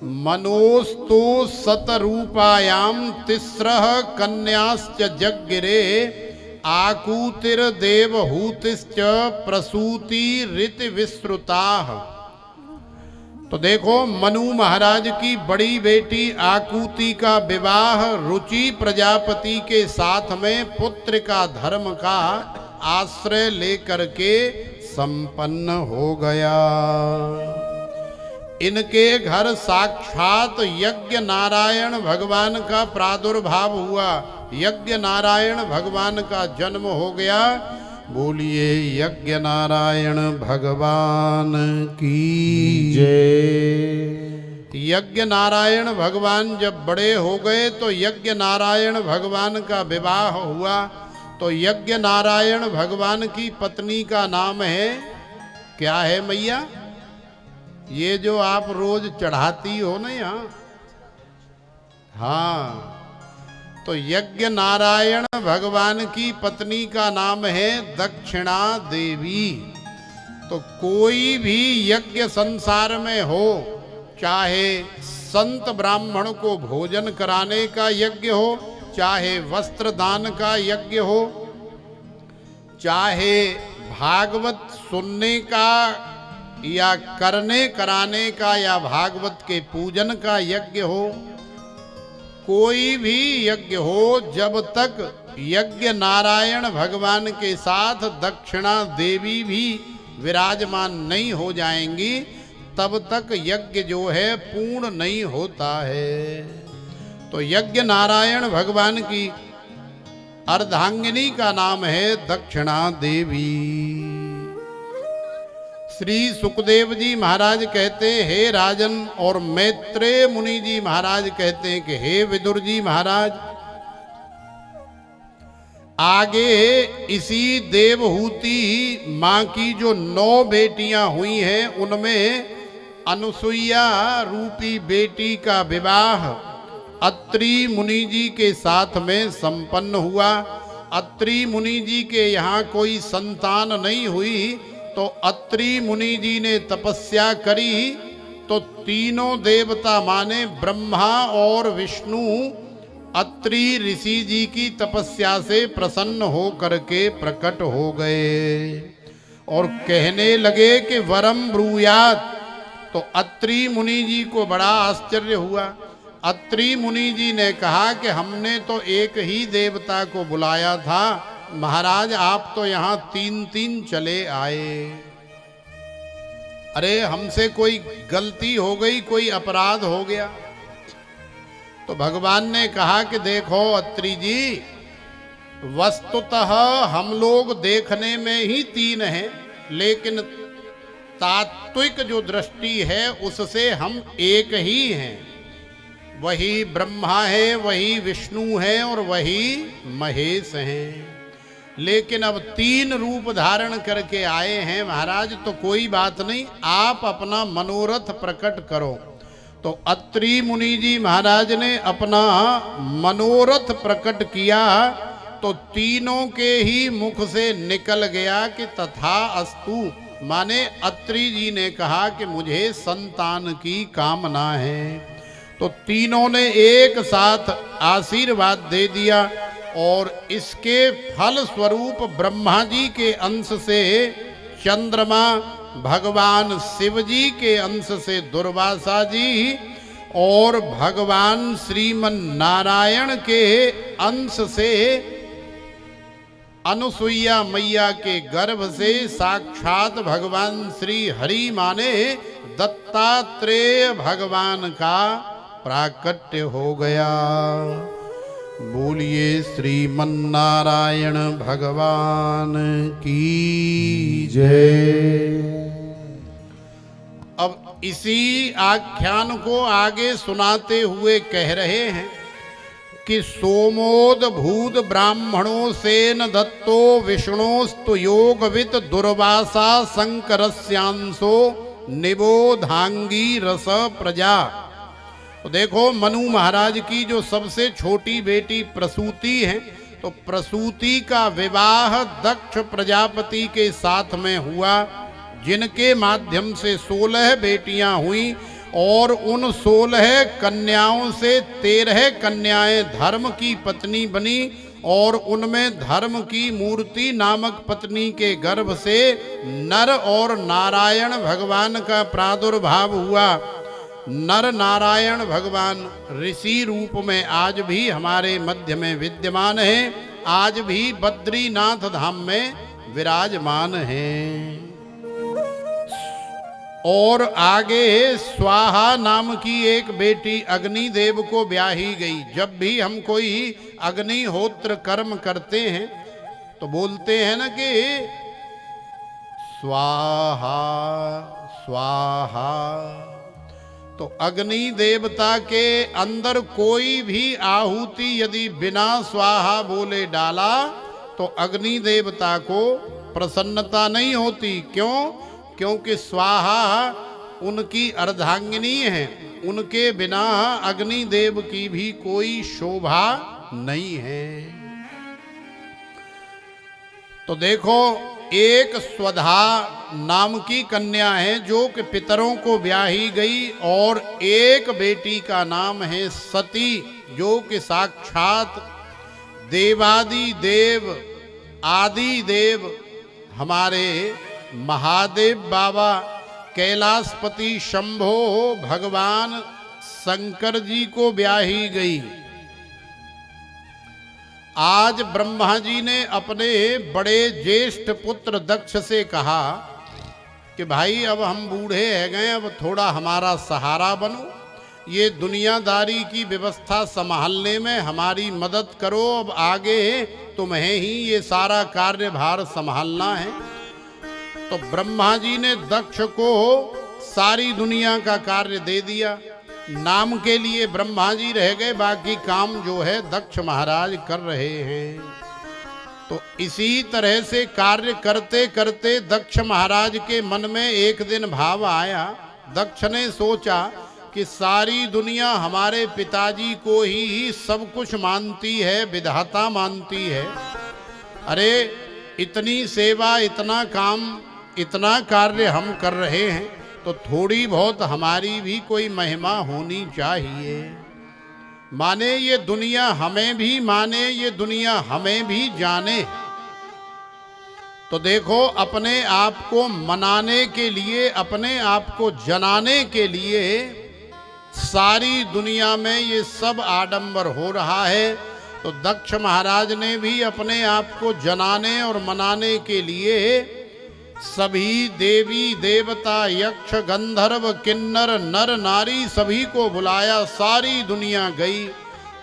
मनोस्तु सतरूपायाम तिस्रः कन्याश्च जग्गिरे आकूतिर्देवहूतिश्च प्रसूति रीति विश्रुताः। तो देखो, मनु महाराज की बड़ी बेटी आकूति का विवाह रुचि प्रजापति के साथ में पुत्र का धर्म का आश्रय लेकर के संपन्न हो गया। इनके घर साक्षात यज्ञ नारायण भगवान का प्रादुर्भाव हुआ, यज्ञ नारायण भगवान का जन्म हो गया। बोलिए यज्ञ नारायण भगवान की जय। यज्ञ नारायण भगवान जब बड़े हो गए तो यज्ञ नारायण भगवान का विवाह हुआ। तो यज्ञ नारायण भगवान की पत्नी का नाम है, क्या है मैया? ये जो आप रोज चढ़ाती हो ना यहाँ, हाँ, तो यज्ञ नारायण भगवान की पत्नी का नाम है दक्षिणा देवी। तो कोई भी यज्ञ संसार में हो, चाहे संत ब्राह्मण को भोजन कराने का यज्ञ हो, चाहे वस्त्र दान का यज्ञ हो, चाहे भागवत सुनने का या करने कराने का या भागवत के पूजन का यज्ञ हो, कोई भी यज्ञ हो, जब तक यज्ञ नारायण भगवान के साथ दक्षिणा देवी भी विराजमान नहीं हो जाएंगी, तब तक यज्ञ जो है पूर्ण नहीं होता है। तो यज्ञ नारायण भगवान की अर्धांगिनी का नाम है दक्षिणा देवी। श्री सुखदेव जी महाराज कहते हैं, हे राजन, और मैत्रेय मुनि जी महाराज कहते हैं कि हे विदुर जी महाराज, आगे इसी देवहूति माँ की जो 9 बेटियां हुई हैं, उनमें अनुसुईया रूपी बेटी का विवाह अत्रि मुनि जी के साथ में संपन्न हुआ। अत्रि मुनि जी के यहाँ कोई संतान नहीं हुई, तो अत्रि मुनि जी ने तपस्या करी, तो तीनों देवता माने ब्रह्मा और विष्णु अत्रि ऋषि जी की तपस्या से प्रसन्न हो करके प्रकट हो गए और कहने लगे कि वरम ब्रूयात। तो अत्रि मुनि जी को बड़ा आश्चर्य हुआ। अत्रि मुनि जी ने कहा कि हमने तो एक ही देवता को बुलाया था महाराज, आप तो यहाँ 3-3 चले आए। अरे हमसे कोई गलती हो गई, कोई अपराध हो गया। तो भगवान ने कहा कि देखो अत्रि जी, वस्तुतः हम लोग देखने में ही 3 हैं, लेकिन तात्विक जो दृष्टि है उससे हम एक ही हैं। वही ब्रह्मा है, वही विष्णु है और वही महेश हैं। लेकिन अब 3 रूप धारण करके आए हैं महाराज, तो कोई बात नहीं, आप अपना मनोरथ प्रकट करो। तो अत्रि मुनि जी महाराज ने अपना मनोरथ प्रकट किया, तो तीनों के ही मुख से निकल गया कि तथा अस्तु। माने अत्रि जी ने कहा कि मुझे संतान की कामना है। तो तीनों ने एक साथ आशीर्वाद दे दिया और इसके फल स्वरूप ब्रह्मा जी के अंश से चंद्रमा, भगवान शिव जी के अंश से दुर्वासा जी और भगवान श्रीमन नारायण के अंश से अनुसुईया मैया के गर्भ से साक्षात भगवान श्री हरि माने दत्तात्रेय भगवान का प्राकट्य हो गया। बोलिए श्रीमन्नारायण भगवान की जय। अब इसी आख्यान को आगे सुनाते हुए कह रहे हैं कि सोमोद भूत ब्राह्मणों सेन दत्तो विष्णोस्तु योगवित दुर्वासा शंकरस्यांशो निबोधांगी रस प्रजा। तो देखो, मनु महाराज की जो सबसे छोटी बेटी प्रसूति है, तो प्रसूति का विवाह दक्ष प्रजापति के साथ में हुआ, जिनके माध्यम से 16 बेटियां हुई और उन 16 कन्याओं से 13 कन्याएं धर्म की पत्नी बनी और उनमें धर्म की मूर्ति नामक पत्नी के गर्भ से नर और नारायण भगवान का प्रादुर्भाव हुआ। नर नारायण भगवान ऋषि रूप में आज भी हमारे मध्य में विद्यमान है, आज भी बद्रीनाथ धाम में विराजमान हैं। और आगे स्वाहा नाम की एक बेटी अग्निदेव को ब्याही गई। जब भी हम कोई अग्निहोत्र कर्म करते हैं तो बोलते हैं ना कि स्वाहा स्वाहा। तो अग्नि देवता के अंदर कोई भी आहुति यदि बिना स्वाहा बोले डाला तो अग्नि देवता को प्रसन्नता नहीं होती। क्यों? क्योंकि स्वाहा उनकी अर्धांगिनी है, उनके बिना अग्निदेव की भी कोई शोभा नहीं है। तो देखो, एक स्वधा नाम की कन्या है जो कि पितरों को ब्याही गई, और एक बेटी का नाम है सती जो कि साक्षात देवादि देव आदि देव हमारे महादेव बाबा कैलाशपति शंभो भगवान शंकर जी को ब्याही गई। आज ब्रह्मा जी ने अपने बड़े ज्येष्ठ पुत्र दक्ष से कहा कि भाई अब हम बूढ़े है गए, अब थोड़ा हमारा सहारा बनो, ये दुनियादारी की व्यवस्था संभालने में हमारी मदद करो, अब आगे तुम्हें ही ये सारा कार्यभार संभालना है। तो ब्रह्मा जी ने दक्ष को सारी दुनिया का कार्य दे दिया। नाम के लिए ब्रह्मा जी रह गए, बाकी काम जो है दक्ष महाराज कर रहे हैं। तो इसी तरह से कार्य करते करते दक्ष महाराज के मन में एक दिन भाव आया। दक्ष ने सोचा कि सारी दुनिया हमारे पिताजी को ही सब कुछ मानती है, विधाता मानती है। अरे इतनी सेवा, इतना काम, इतना कार्य हम कर रहे हैं, तो थोड़ी बहुत हमारी भी कोई महिमा होनी चाहिए। माने ये दुनिया हमें भी माने, ये दुनिया हमें भी जाने। तो देखो, अपने आप को मनाने के लिए, अपने आप को जनाने के लिए सारी दुनिया में ये सब आडंबर हो रहा है। तो दक्ष महाराज ने भी अपने आप को जनाने और मनाने के लिए सभी देवी देवता, यक्ष, गंधर्व, किन्नर, नर नारी सभी को बुलाया। सारी दुनिया गई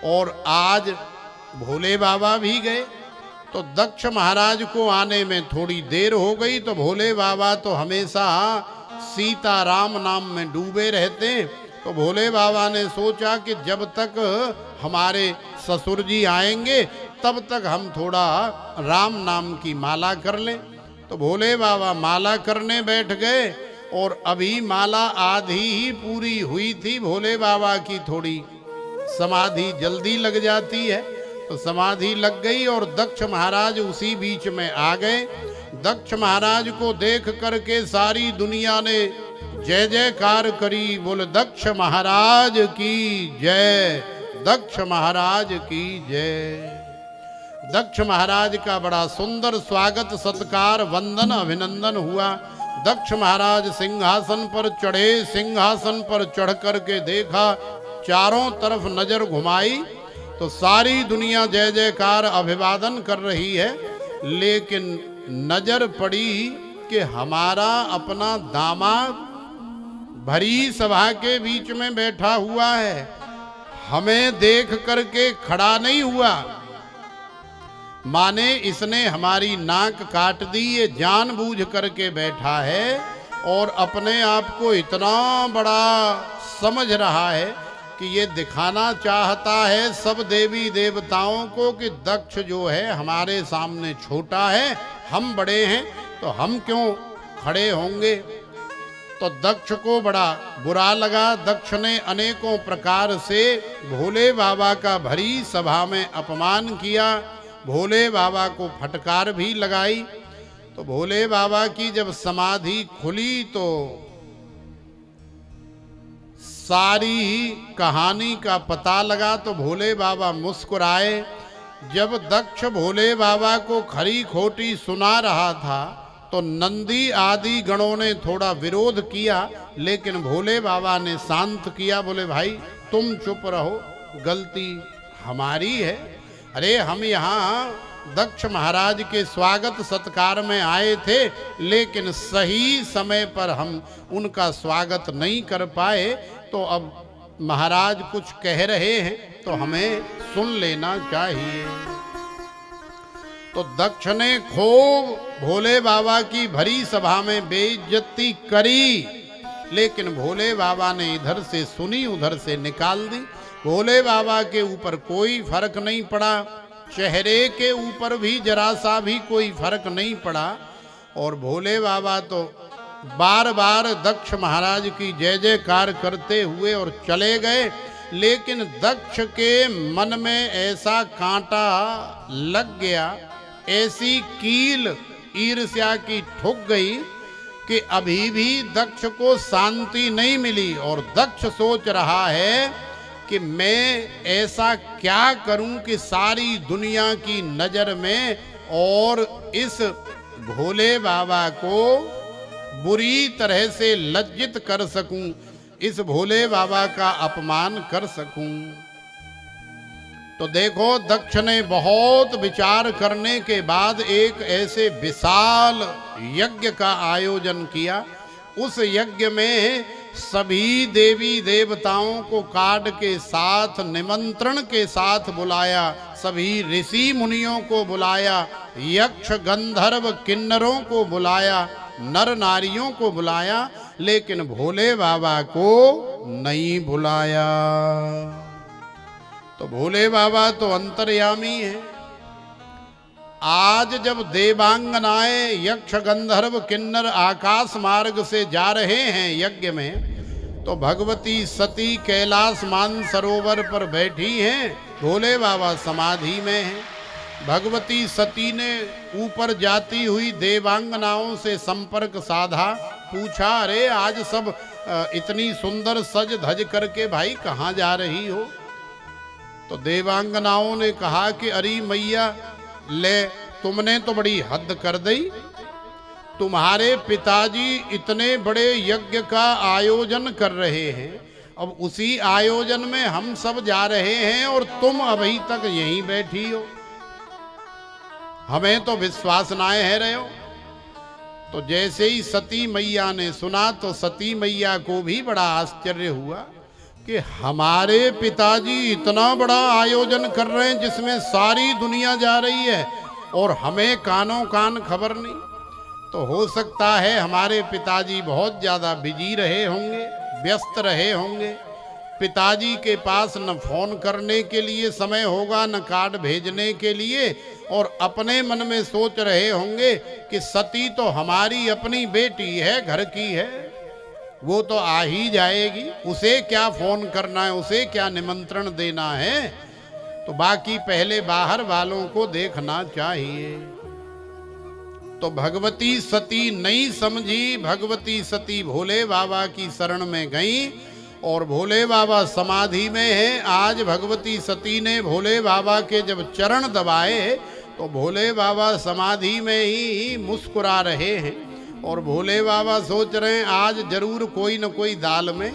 और आज भोले बाबा भी गए। तो दक्ष महाराज को आने में थोड़ी देर हो गई, तो भोले बाबा तो हमेशा सीताराम नाम में डूबे रहते। तो भोले बाबा ने सोचा कि जब तक हमारे ससुर जी आएंगे तब तक हम थोड़ा राम नाम की माला कर लें। तो भोले बाबा माला करने बैठ गए और अभी माला आधी ही पूरी हुई थी। भोले बाबा की थोड़ी समाधि जल्दी लग जाती है, तो समाधि लग गई और दक्ष महाराज उसी बीच में आ गए। दक्ष महाराज को देख करके सारी दुनिया ने जय जयकार करी। बोल दक्ष महाराज की जय, दक्ष महाराज की जय। दक्ष महाराज का बड़ा सुंदर स्वागत, सत्कार, वंदन, अभिनंदन हुआ। दक्ष महाराज सिंहासन पर चढ़े। सिंहासन पर चढ़ करके देखा, चारों तरफ नजर घुमाई तो सारी दुनिया जय जयकार अभिवादन कर रही है। लेकिन नजर पड़ी कि हमारा अपना दामाद भरी सभा के बीच में बैठा हुआ है, हमें देख करके खड़ा नहीं हुआ। माने इसने हमारी नाक काट दी, ये जानबूझ करके बैठा है और अपने आप को इतना बड़ा समझ रहा है कि ये दिखाना चाहता है सब देवी देवताओं को कि दक्ष जो है हमारे सामने छोटा है, हम बड़े हैं, तो हम क्यों खड़े होंगे। तो दक्ष को बड़ा बुरा लगा। दक्ष ने अनेकों प्रकार से भोले बाबा का भरी सभा में अपमान किया, भोले बाबा को फटकार भी लगाई। तो भोले बाबा की जब समाधि खुली तो सारी कहानी का पता लगा तो भोले बाबा मुस्कुराए। जब दक्ष भोले बाबा को खरी खोटी सुना रहा था तो नंदी आदि गणों ने थोड़ा विरोध किया, लेकिन भोले बाबा ने शांत किया। बोले भाई तुम चुप रहो, गलती हमारी है। अरे हम यहाँ दक्ष महाराज के स्वागत सत्कार में आए थे, लेकिन सही समय पर हम उनका स्वागत नहीं कर पाए, तो अब महाराज कुछ कह रहे हैं तो हमें सुन लेना चाहिए। तो दक्ष ने खूब भोले बाबा की भरी सभा में बेइज्जती करी, लेकिन भोले बाबा ने इधर से सुनी उधर से निकाल दी। भोले बाबा के ऊपर कोई फर्क नहीं पड़ा, चेहरे के ऊपर भी जरा सा भी कोई फर्क नहीं पड़ा। और भोले बाबा तो बार बार दक्ष महाराज की जय जयकार करते हुए और चले गए, लेकिन दक्ष के मन में ऐसा कांटा लग गया, ऐसी कील ईर्ष्या की ठुक गई कि अभी भी दक्ष को शांति नहीं मिली। और दक्ष सोच रहा है कि मैं ऐसा क्या करूं कि सारी दुनिया की नजर में और इस भोले बाबा को बुरी तरह से लज्जित कर सकूं, इस भोले बाबा का अपमान कर सकूं। तो देखो दक्ष ने बहुत विचार करने के बाद एक ऐसे विशाल यज्ञ का आयोजन किया। उस यज्ञ में सभी देवी देवताओं को कार्ड के साथ निमंत्रण के साथ बुलाया, सभी ऋषि मुनियों को बुलाया, यक्ष गंधर्व किन्नरों को बुलाया, नर नारियों को बुलाया, लेकिन भोले बाबा को नहीं बुलाया। तो भोले बाबा तो अंतर्यामी है। आज जब देवांगनाएं यक्ष गंधर्व किन्नर आकाश मार्ग से जा रहे हैं यज्ञ में, तो भगवती सती कैलाश मानसरोवर पर बैठी हैं, भोले बाबा समाधि में हैं। भगवती सती ने ऊपर जाती हुई देवांगनाओं से संपर्क साधा, पूछा अरे आज सब इतनी सुंदर सज धज करके भाई कहाँ जा रही हो? तो देवांगनाओं ने कहा कि अरे मैया ले, तुमने तो बड़ी हद कर दी। तुम्हारे पिताजी इतने बड़े यज्ञ का आयोजन कर रहे हैं, अब उसी आयोजन में हम सब जा रहे हैं और तुम अभी तक यहीं बैठी हो, हमें तो विश्वास ना है रहे हो। तो जैसे ही सती मैया ने सुना तो सती मैया को भी बड़ा आश्चर्य हुआ कि हमारे पिताजी इतना बड़ा आयोजन कर रहे हैं जिसमें सारी दुनिया जा रही है और हमें कानों कान खबर नहीं। तो हो सकता है हमारे पिताजी बहुत ज़्यादा बिजी रहे होंगे, व्यस्त रहे होंगे। पिताजी के पास न फोन करने के लिए समय होगा, न कार्ड भेजने के लिए, और अपने मन में सोच रहे होंगे कि सती तो हमारी अपनी बेटी है, घर की है, वो तो आ ही जाएगी, उसे क्या फोन करना है, उसे क्या निमंत्रण देना है। तो बाकी पहले बाहर वालों को देखना चाहिए। तो भगवती सती नहीं समझी, भगवती सती भोले बाबा की शरण में गई और भोले बाबा समाधि में हैं। आज भगवती सती ने भोले बाबा के जब चरण दबाए तो भोले बाबा समाधि में ही मुस्कुरा रहे हैं और भोले बाबा सोच रहे हैं आज जरूर कोई न कोई दाल में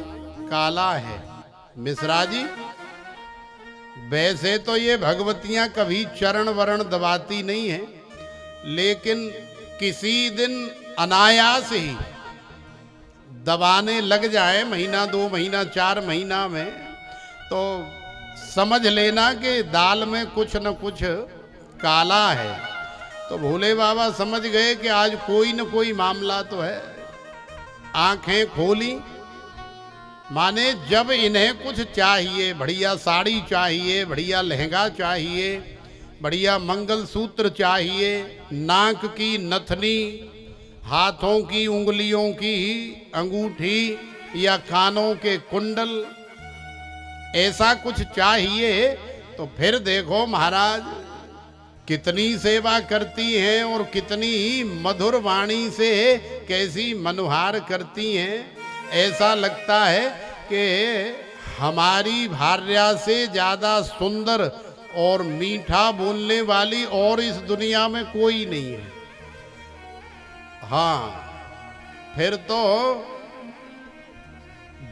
काला है। मिश्रा जी, वैसे तो ये भगवतियां कभी चरण वरण दबाती नहीं है, लेकिन किसी दिन अनायास ही दबाने लग जाए, महीना 2 महीना 4 महीना में, तो समझ लेना कि दाल में कुछ न कुछ काला है। तो भोले बाबा समझ गए कि आज कोई न कोई मामला तो है। आंखें खोली, माने जब इन्हें कुछ चाहिए, बढ़िया साड़ी चाहिए, बढ़िया लहंगा चाहिए, बढ़िया मंगलसूत्र चाहिए, नाक की नथनी, हाथों की उंगलियों की अंगूठी या कानों के कुंडल, ऐसा कुछ चाहिए, तो फिर देखो महाराज कितनी सेवा करती हैं और कितनी मधुर वाणी से कैसी मनुहार करती हैं। ऐसा लगता है कि हमारी भार्या से ज्यादा सुंदर और मीठा बोलने वाली और इस दुनिया में कोई नहीं है। हाँ, फिर तो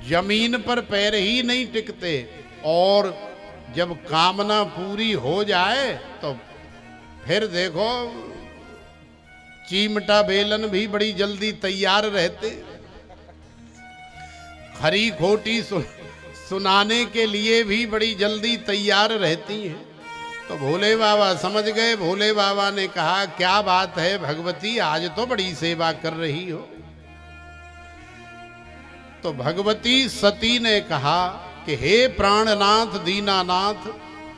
जमीन पर पैर ही नहीं टिकते, और जब कामना पूरी हो जाए तो फिर देखो चिमटा बेलन भी बड़ी जल्दी तैयार रहते, खरी खोटी सुनाने के लिए भी बड़ी जल्दी तैयार रहती हैं। तो भोले बाबा समझ गए। भोले बाबा ने कहा, क्या बात है भगवती, आज तो बड़ी सेवा कर रही हो। तो भगवती सती ने कहा कि हे प्राणनाथ दीनानाथ,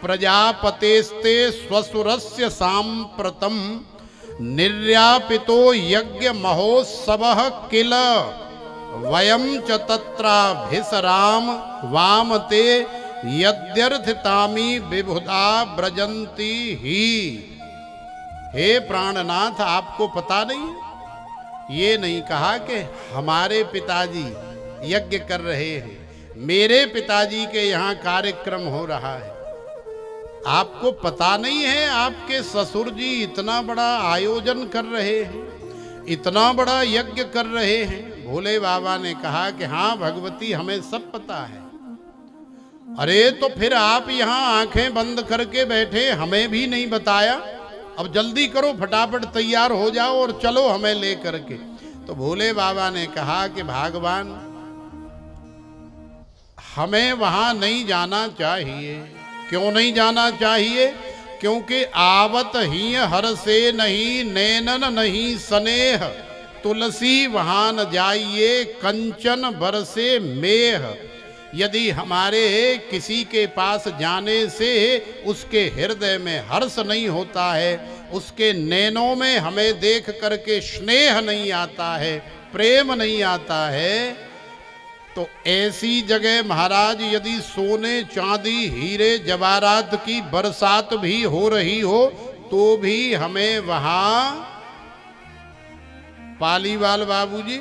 प्रजापतेस्ते स्वसुरस्य सांप्रतम निर्यापितो यज्ञ महोत्सवः किल वयं च तत्राभिसराम वामते यद्यर्थितामी विबुधा ब्रजंती ही। हे प्राणनाथ, आपको पता नहीं है, ये नहीं कहा कि हमारे पिताजी यज्ञ कर रहे हैं, मेरे पिताजी के यहाँ कार्यक्रम हो रहा है। आपको पता नहीं है आपके ससुर जी इतना बड़ा आयोजन कर रहे हैं, इतना बड़ा यज्ञ कर रहे हैं। भोले बाबा ने कहा कि हाँ भगवती, हमें सब पता है। अरे तो फिर आप यहाँ आंखें बंद करके बैठे, हमें भी नहीं बताया। अब जल्दी करो, फटाफट तैयार हो जाओ और चलो हमें ले करके। तो भोले बाबा ने कहा कि भगवान, हमें वहां नहीं जाना चाहिए। क्यों नहीं जाना चाहिए? क्योंकि आवत ही हर से नहीं नैनन नहीं स्नेह, तुलसी वहां न जाइए कंचन बरसे मेह। यदि हमारे किसी के पास जाने से उसके हृदय में हर्ष नहीं होता है, उसके नैनों में हमें देख करके स्नेह नहीं आता है, प्रेम नहीं आता है, तो ऐसी जगह महाराज यदि सोने चांदी हीरे जवाहरात की बरसात भी हो रही हो तो भी हमें वहां, पालीवाल बाबूजी,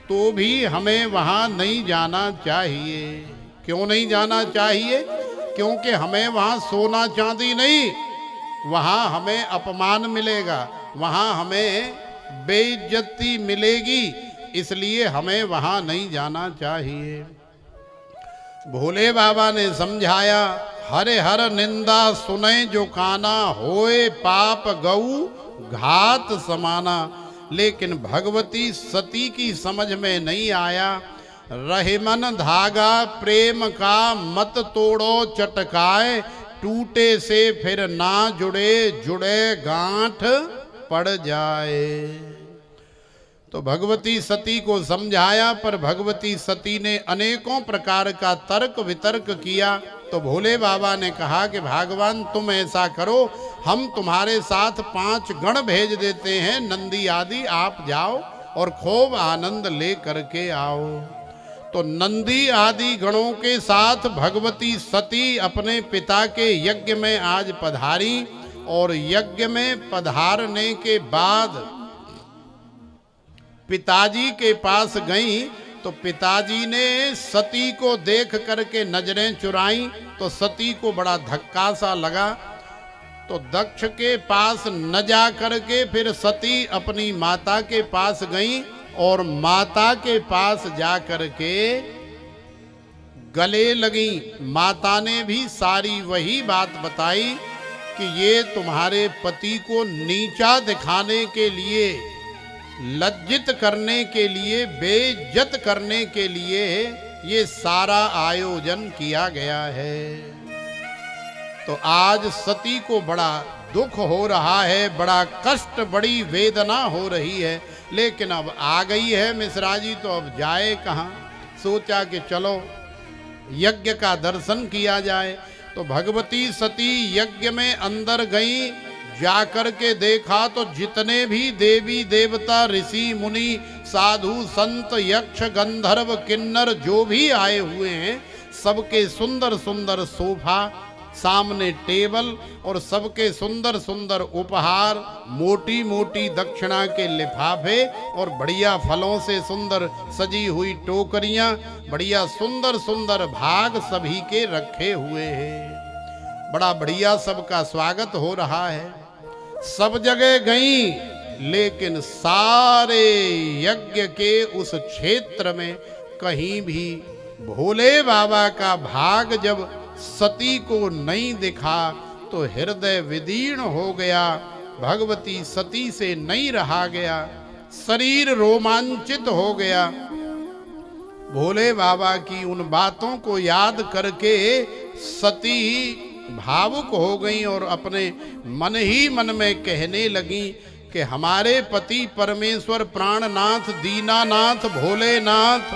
तो भी हमें वहां नहीं जाना चाहिए। क्यों नहीं जाना चाहिए? क्योंकि हमें वहां सोना चांदी नहीं, वहां हमें अपमान मिलेगा, वहां हमें बेइज्जती मिलेगी, इसलिए हमें वहां नहीं जाना चाहिए। भोले बाबा ने समझाया, हरे हर निंदा सुने जो काना, होए पाप गऊ घात समाना। लेकिन भगवती सती की समझ में नहीं आया। रहे मन धागा प्रेम का मत तोड़ो चटकाए, टूटे से फिर ना जुड़े, जुड़े गांठ पड़ जाए। तो भगवती सती को समझाया, पर भगवती सती ने अनेकों प्रकार का तर्क वितर्क किया। तो भोले बाबा ने कहा कि भगवान तुम ऐसा करो, हम तुम्हारे साथ 5 गण भेज देते हैं नंदी आदि, आप जाओ और खूब आनंद ले करके आओ। तो नंदी आदि गणों के साथ भगवती सती अपने पिता के यज्ञ में आज पधारी, और यज्ञ में पधारने के बाद पिताजी के पास गई। तो पिताजी ने सती को देख करके नजरें चुराई, तो सती को बड़ा धक्का सा लगा। तो दक्ष के पास न जा करके फिर सती अपनी माता के पास गई, और माता के पास जा करके गले लगी। माता ने भी सारी वही बात बताई कि ये तुम्हारे पति को नीचा दिखाने के लिए, लज्जित करने के लिए, बेइज्जत करने के लिए ये सारा आयोजन किया गया है। तो आज सती को बड़ा दुख हो रहा है, बड़ा कष्ट, बड़ी वेदना हो रही है। लेकिन अब आ गई है मिश्रा जी, तो अब जाए कहाँ। सोचा कि चलो यज्ञ का दर्शन किया जाए। तो भगवती सती यज्ञ में अंदर गई। जाकर के देखा तो जितने भी देवी देवता, ऋषि मुनि, साधु संत, यक्ष गंधर्व किन्नर जो भी आए हुए हैं, सबके सुंदर सुंदर सोफा, सामने टेबल और सबके सुंदर सुंदर उपहार, मोटी मोटी दक्षिणा के लिफाफे और बढ़िया फलों से सुंदर सजी हुई टोकरियां, बढ़िया सुंदर सुंदर भाग सभी के रखे हुए हैं। बड़ा बढ़िया सबका स्वागत हो रहा है। सब जगह गई, लेकिन सारे यज्ञ के उस क्षेत्र में कहीं भी भोले बाबा का भाग जब सती को नहीं दिखा तो हृदय विदीर्ण हो गया। भगवती सती से नहीं रहा गया, शरीर रोमांचित हो गया। भोले बाबा की उन बातों को याद करके सती भावुक हो गई और अपने मन ही मन में कहने लगी कि हमारे पति परमेश्वर प्राणनाथ दीनानाथ भोलेनाथ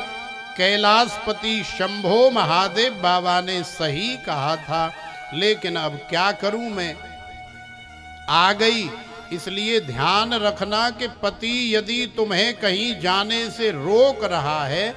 कैलाशपति शंभो महादेव बाबा ने सही कहा था, लेकिन अब क्या करूं मैं, आ गई। इसलिए ध्यान रखना कि पति यदि तुम्हें कहीं जाने से रोक रहा है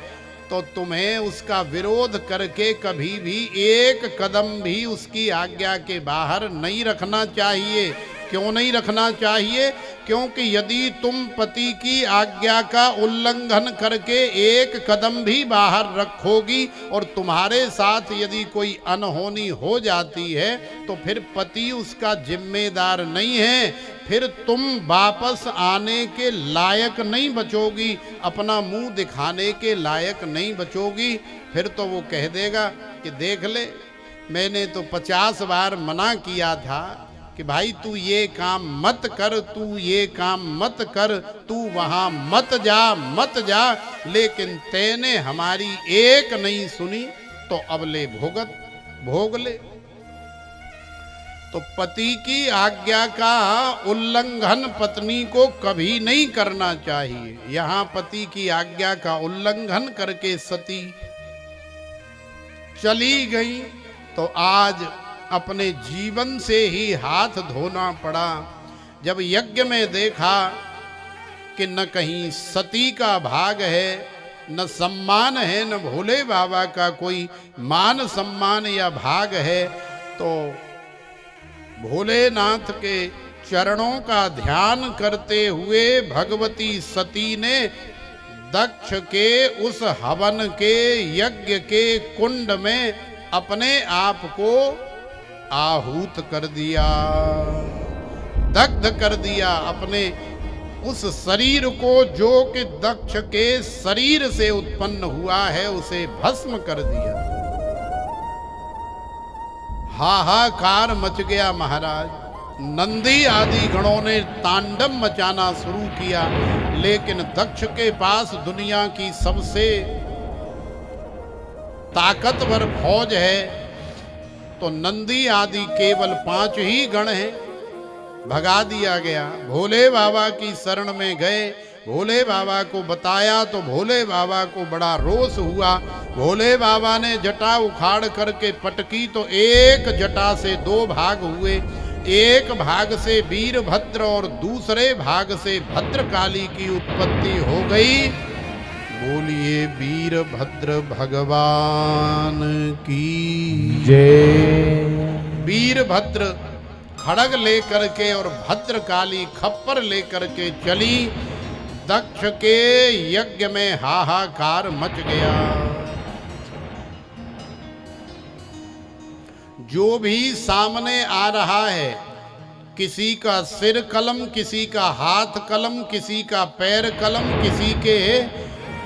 तो तुम्हें उसका विरोध करके कभी भी एक कदम भी उसकी आज्ञा के बाहर नहीं रखना चाहिए। क्यों नहीं रखना चाहिए? क्योंकि यदि तुम पति की आज्ञा का उल्लंघन करके एक कदम भी बाहर रखोगी और तुम्हारे साथ यदि कोई अनहोनी हो जाती है तो फिर पति उसका जिम्मेदार नहीं है, फिर तुम वापस आने के लायक नहीं बचोगी, अपना मुंह दिखाने के लायक नहीं बचोगी। फिर तो वो कह देगा कि देख ले, मैंने तो 50 बार मना किया था कि भाई तू ये काम मत कर, तू ये काम मत कर, तू वहां मत जा, लेकिन तैने हमारी एक नहीं सुनी तो अब ले भोग ले। तो पति की आज्ञा का उल्लंघन पत्नी को कभी नहीं करना चाहिए। यहां पति की आज्ञा का उल्लंघन करके सती चली गई तो आज अपने जीवन से ही हाथ धोना पड़ा। जब यज्ञ में देखा कि न कहीं सती का भाग है, न सम्मान है, न भोले बाबा का कोई मान सम्मान या भाग है, तो भोलेनाथ के चरणों का ध्यान करते हुए भगवती सती ने दक्ष के उस हवन के यज्ञ के कुंड में अपने आप को आहूत कर दिया, दग्ध कर दिया। अपने उस शरीर को जो कि दक्ष के शरीर से उत्पन्न हुआ है उसे भस्म कर दिया। हाहाकार मच गया महाराज। नंदी आदि गणों ने तांडव मचाना शुरू किया, लेकिन दक्ष के पास दुनिया की सबसे ताकतवर फौज है, तो नंदी आदि केवल 5 ही गण हैं, भगा दिया गया। भोले बाबा की शरण में गए, भोले बाबा को बताया तो भोले बाबा को बड़ा रोष हुआ। भोले बाबा ने जटा उखाड़ करके पटकी तो एक जटा से 2 भाग हुए, एक भाग से वीरभद्र और दूसरे भाग से भद्रकाली की उत्पत्ति हो गई। बोलिए वीरभद्र भगवान की जय। वीरभद्र खड़ग लेकर के और भद्रकाली खप्पर लेकर के चली। दक्ष के यज्ञ में हाहाकार मच गया। जो भी सामने आ रहा है, किसी का सिर कलम, किसी का हाथ कलम, किसी का पैर कलम, किसी के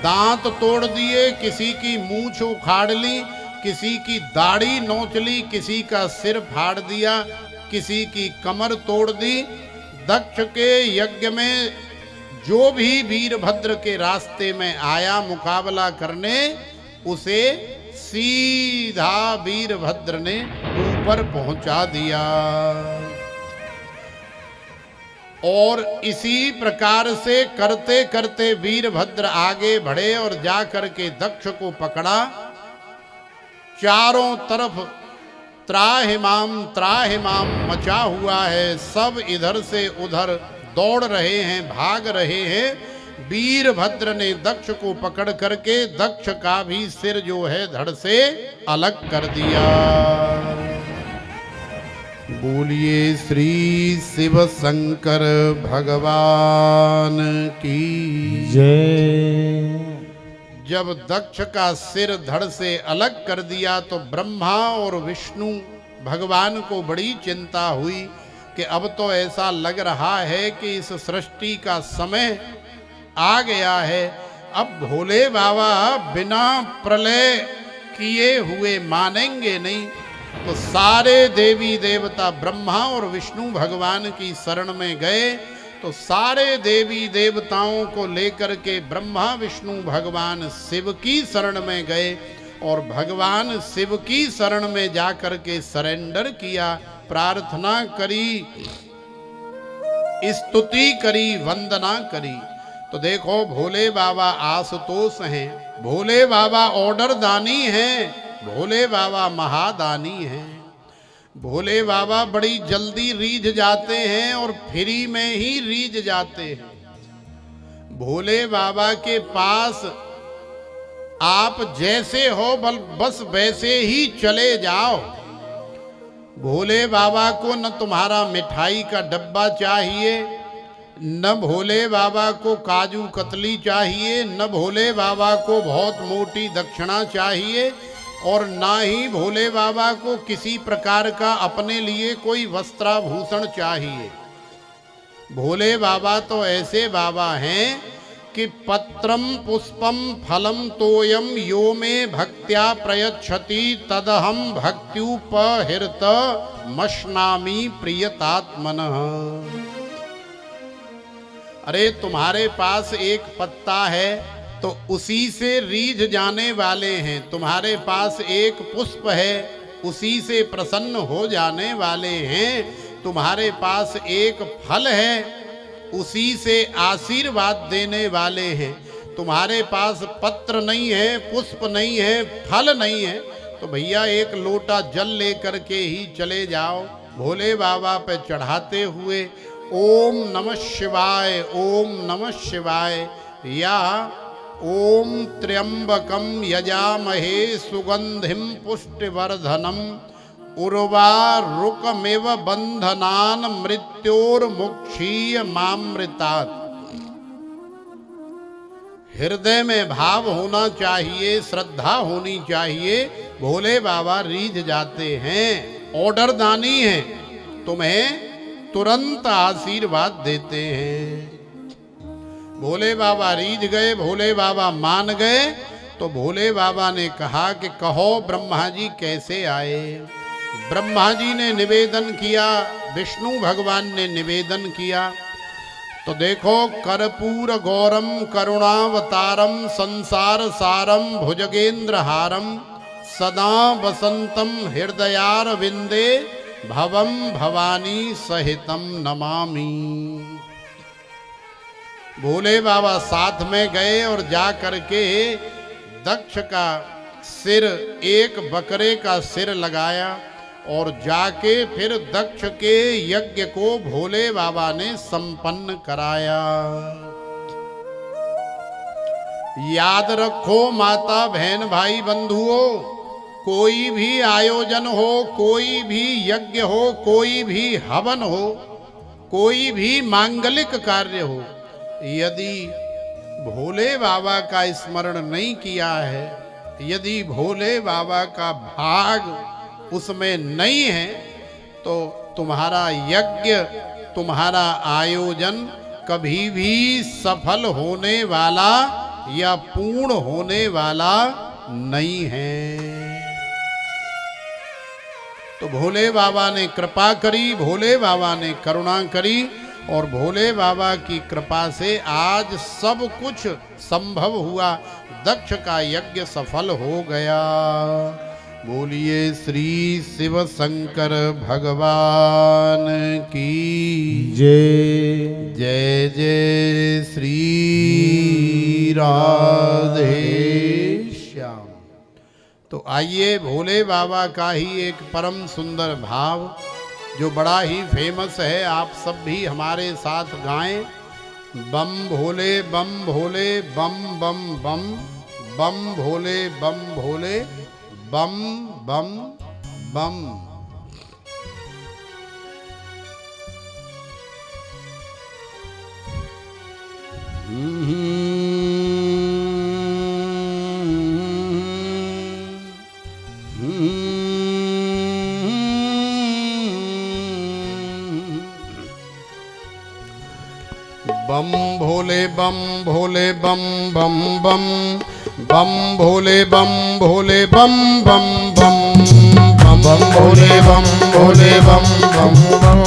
दांत तोड़ दिए, किसी की मूंछ उखाड़ ली, किसी की दाढ़ी नोच ली, किसी का सिर फाड़ दिया, किसी की कमर तोड़ दी। दक्ष के यज्ञ में जो भी वीरभद्र के रास्ते में आया मुकाबला करने, उसे सीधा वीरभद्र ने ऊपर पहुंचा दिया। और इसी प्रकार से करते करते वीरभद्र आगे बढ़े और जा करके दक्ष को पकड़ा। चारों तरफ त्राहिमाम मचा हुआ है, सब इधर से उधर दौड़ रहे हैं, भाग रहे हैं। वीरभद्र ने दक्ष को पकड़ करके दक्ष का भी सिर जो है धड़ से अलग कर दिया। बोलिए श्री शिव शंकर भगवान की जय। जब दक्ष का सिर धड़ से अलग कर दिया तो ब्रह्मा और विष्णु भगवान को बड़ी चिंता हुई कि अब तो ऐसा लग रहा है कि इस सृष्टि का समय आ गया है, अब भोले बाबा बिना प्रलय किए हुए मानेंगे नहीं। तो सारे देवी देवता ब्रह्मा और विष्णु भगवान की शरण में गए। तो सारे देवी देवताओं को लेकर के ब्रह्मा विष्णु भगवान शिव की शरण में गए और भगवान शिव की शरण में जाकर के सरेंडर किया, प्रार्थना करी, स्तुति करी, वंदना करी। तो देखो भोले बाबा आशुतोष हैं, भोले बाबा ऑर्डर दानी हैं, भोले बाबा महादानी हैं। भोले बाबा बड़ी जल्दी रीझ जाते हैं और फ्री में ही रीझ जाते हैं। भोले बाबा के पास आप जैसे हो बस वैसे ही चले जाओ। भोले बाबा को न तुम्हारा मिठाई का डब्बा चाहिए, न भोले बाबा को काजू कतली चाहिए, न भोले बाबा को बहुत मोटी दक्षिणा चाहिए और ना ही भोले बाबा को किसी प्रकार का अपने लिए कोई वस्त्राभूषण चाहिए। भोले बाबा तो ऐसे बाबा हैं कि पत्रम पुष्पम फलम तोयम यो में भक्त्या प्रयच्छति तदहम भक्त्युपहृत मश्नामी प्रियतात्मनः। अरे तुम्हारे पास एक पत्ता है तो उसी से रीझ जाने वाले हैं, तुम्हारे पास एक पुष्प है उसी से प्रसन्न हो जाने वाले हैं, तुम्हारे पास एक फल है उसी से आशीर्वाद देने वाले हैं। तुम्हारे पास पत्र नहीं है, पुष्प नहीं है, फल नहीं है तो भैया एक लोटा जल लेकर के ही चले जाओ, भोले बाबा पे चढ़ाते हुए ओम नमः शिवाय, ओम नमः शिवाय या ओम त्र्यंबकम यजामहे सुगंधिम पुष्टिवर्धनम उर्वारुकमिव बंधनान मृत्योर्मुक्षीय मामृतात्। हृदय में भाव होना चाहिए, श्रद्धा होनी चाहिए। भोले बाबा रीझ जाते हैं, ऑर्डर दानी हैं, तुम्हें तुरंत आशीर्वाद देते हैं। भोले बाबा रीझ गए, भोले बाबा मान गए। तो भोले बाबा ने कहा कि कहो ब्रह्मा जी कैसे आए। ब्रह्मा जी ने निवेदन किया, विष्णु भगवान ने निवेदन किया। तो देखो कर्पूर गौरम करुणावतारम संसार सारम भुजगेंद्र हारम सदा वसंतम हृदयार विंदे भवम भवानी सहितम नमामि। भोले बाबा साथ में गए और जा करके दक्ष का सिर, एक बकरे का सिर लगाया और जाके फिर दक्ष के यज्ञ को भोले बाबा ने संपन्न कराया। याद रखो माता बहन भाई बंधुओं, कोई भी आयोजन हो, कोई भी यज्ञ हो, कोई भी हवन हो, कोई भी मांगलिक कार्य हो, यदि भोले बाबा का स्मरण नहीं किया है, यदि भोले बाबा का भाग उसमें नहीं है तो तुम्हारा यज्ञ, तुम्हारा आयोजन कभी भी सफल होने वाला या पूर्ण होने वाला नहीं है। तो भोले बाबा ने कृपा करी, भोले बाबा ने करुणा करी और भोले बाबा की कृपा से आज सब कुछ संभव हुआ। दक्ष का यज्ञ सफल हो गया। बोलिए श्री शिव शंकर भगवान की जय। जय जय श्री राधे श्याम। तो आइए भोले बाबा का ही एक परम सुंदर भाव जो बड़ा ही फेमस है, आप सब भी हमारे साथ गाएं। बम भोले बम भोले बम बम बम, बम भोले बम भोले बम बम बम। बम भोले बम भोले बम बम बम बम भोले बम भोले बम बम बम बम बम भोले बम भोले बम बम बम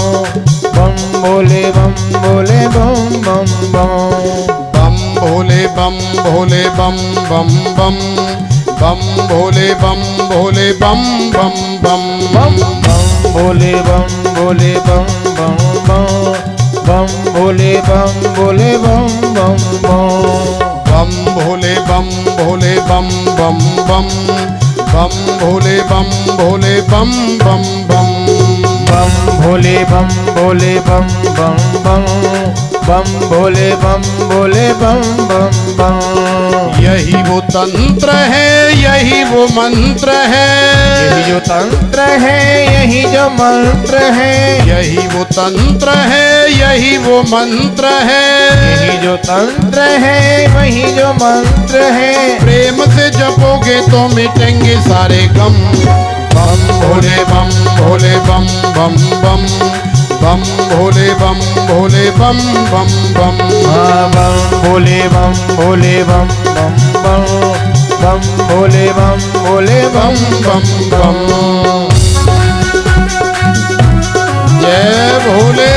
बम भोले बम भोले बम बम बम बम भोले बम भोले बम बम बम बम भोले बम भोले बम बम बम बम बम भोले बम भोले बम बम बम भोले बम भोले बम बम बम भोले बम भोले बम बम बम बम भोले बम भोले बम बम बम बम भोले बम भोले बम बम बम भोले बम भोले बम बम यही वो तंत्र है, यही वो मंत्र है, यही जो तंत्र है, यही जो मंत्र है, यही वो तंत्र है, यही वो मंत्र है, यही जो तंत्र है, वही जो मंत्र है। प्रेम से जपोगे तो मिटेंगे सारे गम। बम भोले बम भोले बम बम बम बम भोले बम भोले बम बम बम बम भोले बम भोले बम बम बम भोले बम भोले बम बम बम जय भोले।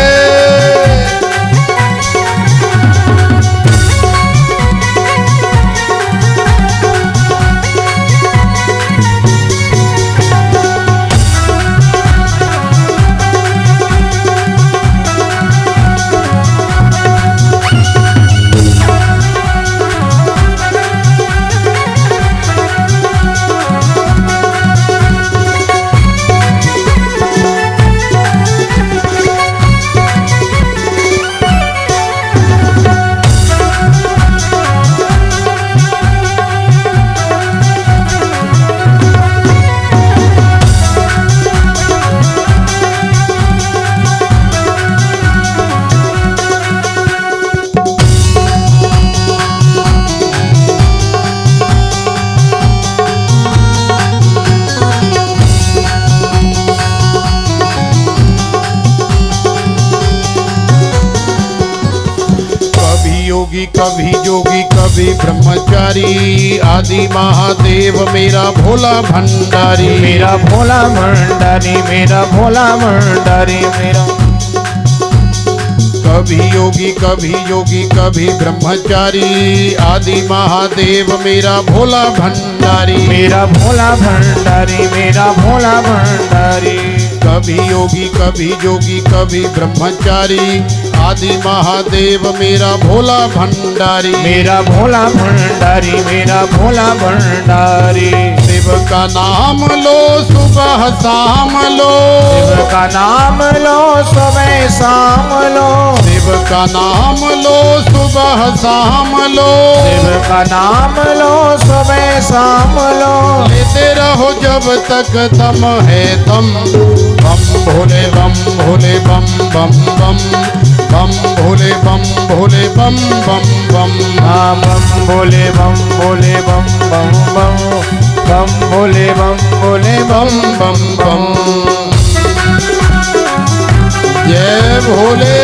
कभी जोगी कभी ब्रह्मचारी, आदि महादेव मेरा भोला भंडारी, मेरा भोला भंडारी, मेरा भोला भंडारी, मेरा कभी योगी कभी ब्रह्मचारी, आदि महादेव मेरा भोला भंडारी, मेरा भोला भंडारी, मेरा भोला भंडारी। कभी योगी कभी ब्रह्मचारी, आदि महादेव मेरा भोला भंडारी, मेरा भोला भंडारी, मेरा भोला भंडारी। शिव का नाम लो सुबह शाम लो, शिव का नाम लो सुबह शाम लो, शिव का नाम लो सुबह शाम लो, शिव का नाम लो सुबह शाम लो। लेते रहो जब तक दम है दम। बम भोले बम भोले बम बम बम बम भोले बम भोले बम बम बम बम भोले बम भोले बम बम बम भोले बम भोले बम बम बम जय भोले।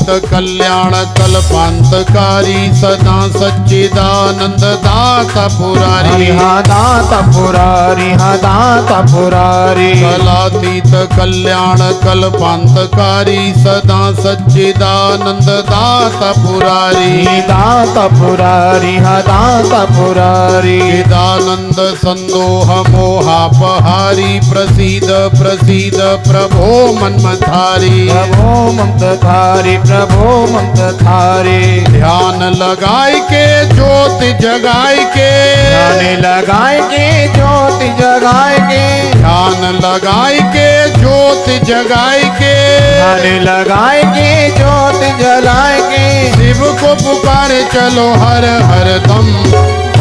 कालातीत कल्याण कल्पांतकारी सदा सच्चिदानंद दाता पुरारी दाता पुरारी दाता पुरारी कालातीत कल्याण कल्पांतकारी सदा सच्चिदानंद दाता पुरारी दाता पुरारी दाता पुरारी चिदानंद संदोह मोहापहारी प्रसीद प्रसीद प्रभो मन्मथारी प्रभो ममताधारी प्रभो ममताधारी ध्यान लगाई के ज्योति जगाई के ध्यान लगाए के ज्योति जगाए के ध्यान लगाई के ज्योति जगाई के ध्यान लगाए के ज्योति जलाए के शिव को पुकारे चलो हर हर दम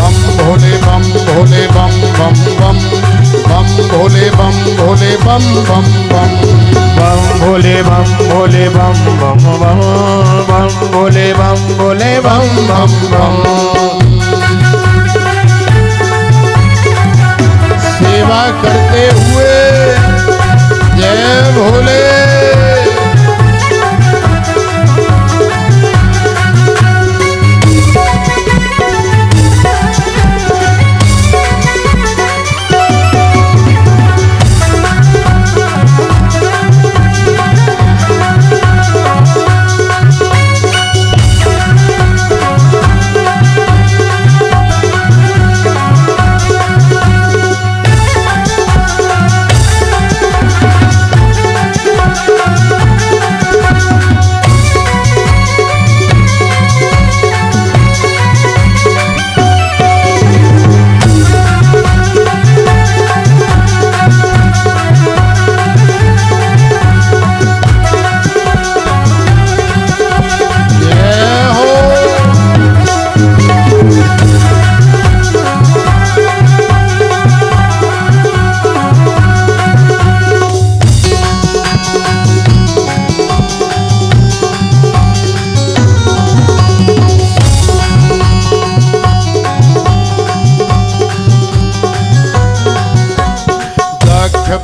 बम भोले बम भोले बम बम बम बम भोले बम भोले बम बम बम बम भोले बम भोले बम बम बम बम भोले बम भोले बम बम बम सेवा करते हुए जय भोले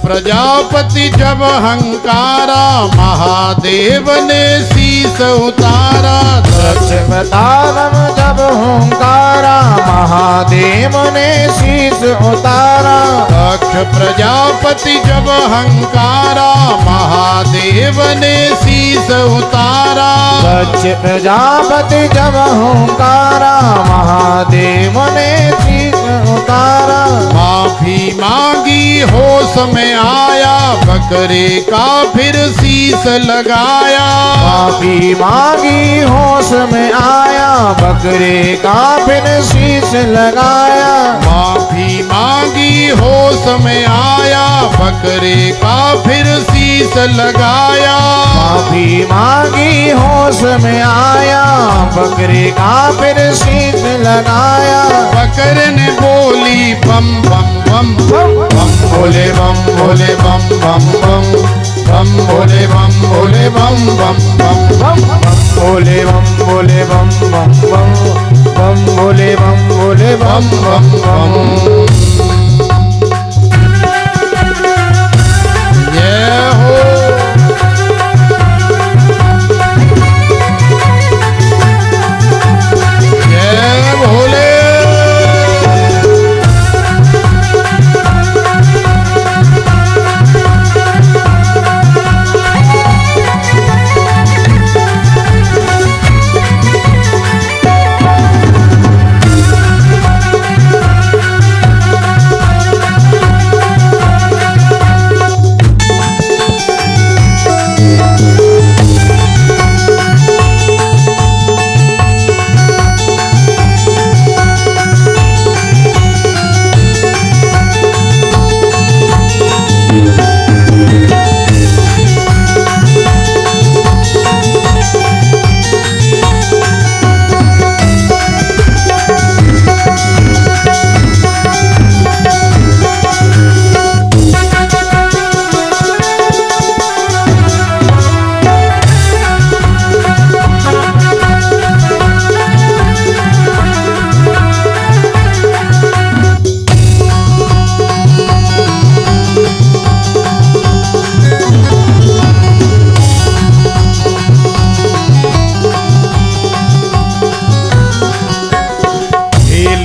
प्रजापति जब हंकारा महादेव ने शीस उतारा दक्ष प्रताप जब हुंकारा महादेव ने शीस उतारा दक्ष प्रजापति जब हंकारा महादेव ने शीस उतारा दक्ष प्रजापति जब हुंकारा महादेव ने शीस उतारा माफी मांगी होश में आया बकरे का फिर शीस लगाया माफी मांगी होश में आया बकरे का फिर शीस लगाया माफी मांगी होश में आया बकरे का फिर शीस लगाया माफी मांगी होश में आया बकरे का फिर शीस लगाया बकरे ने बोली बम बम बम बम भोले बम भोले बम बम बम बम भोले बम भोले बम बम बम बम बम भोले बम भोले बम बम बम बम भोले बम भोले बम बम बम जय हो जय भोले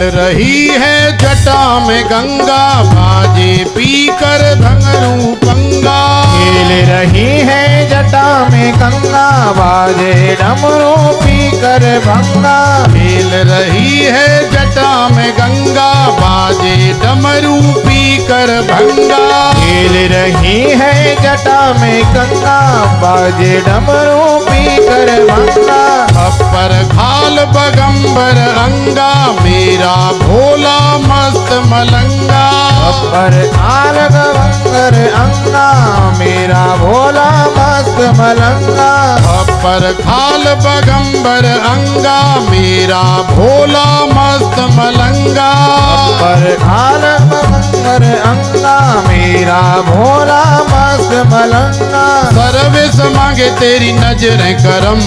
खेल रही है जटा में गंगा, बाजे पीकर भंगरू पंगा। खेल रही है जटा में गंगा, बाजे डमरू पीकर भंगा। खेल रही है जटा में गंगा, बाजे डमरू पीकर भंगा। खेल रही है जटा में गंगा, बाजे डमरू पीकर भंगा। अपर खाल बगंबर अंगा, मेरा भोला मस्त मलंगा। अपर खाल बगंबर अंगा, मेरा भोला मस्त मलंगा। अपर खाल बगंबर अंगा, मेरा भोला मस्त मलंगा। अपर खाल बगंबर अंगा, मेरा भोला मस्त मलंगा। सर्विस मांगे तेरी नजरें करम,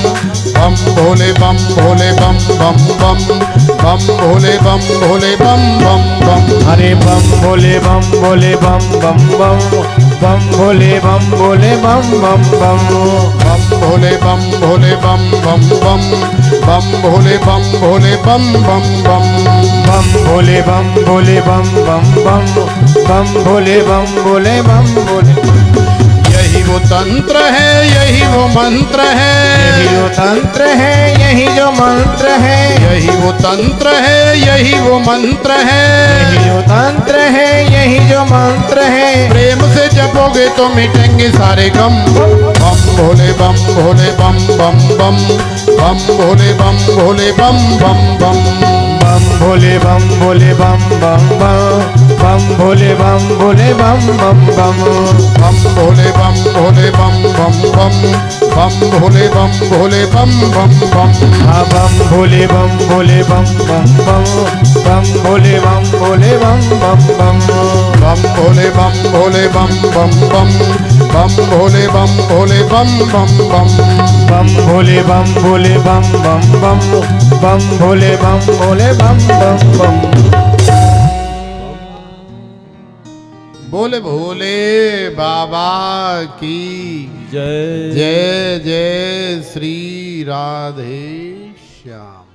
बम भोले बम भोले बम बम बम, बम भोले बम भोले बम बम बम। हरे बम भोले बम भोले बम बम बम, बम भोले बम भोले बम बम बम। बम भोले बम भोले बम बम बम, बम भोले बम भोले बम बम बम। बम भोले बम भोले बम बम बम, बम भोले बम भोले बम भोले। यही वो तंत्र है, यही वो मंत्र है, यही जो तंत्र है, यही जो मंत्र है। यही वो तंत्र है, यही वो मंत्र है। यही जो तंत्र है, यही जो मंत्र है। प्रेम से जपोगे तो मिटेंगे सारे गम। बम भोले बम भोले बम बम बम, बम भोले बम भोले बम बम बम। बम भोले बम भोले बम बम बम, बम भोले बम भोले बम बम बम। बम भोले बम भोले बम बम बम, बम भोले बम भोले बम बम बम। हाँ बम भोले बम भोले बम बम बम, बम भोले बम भोले बम बम बम। बम भोले बम भोले बम बम बम, बम भोले बम भोले बम बम बम। बम भोले बम भोले बम बम बम, बम भोले बम भोले बम बम बम। बोले भोले बाबा की जय जय जय श्री राधे श्याम।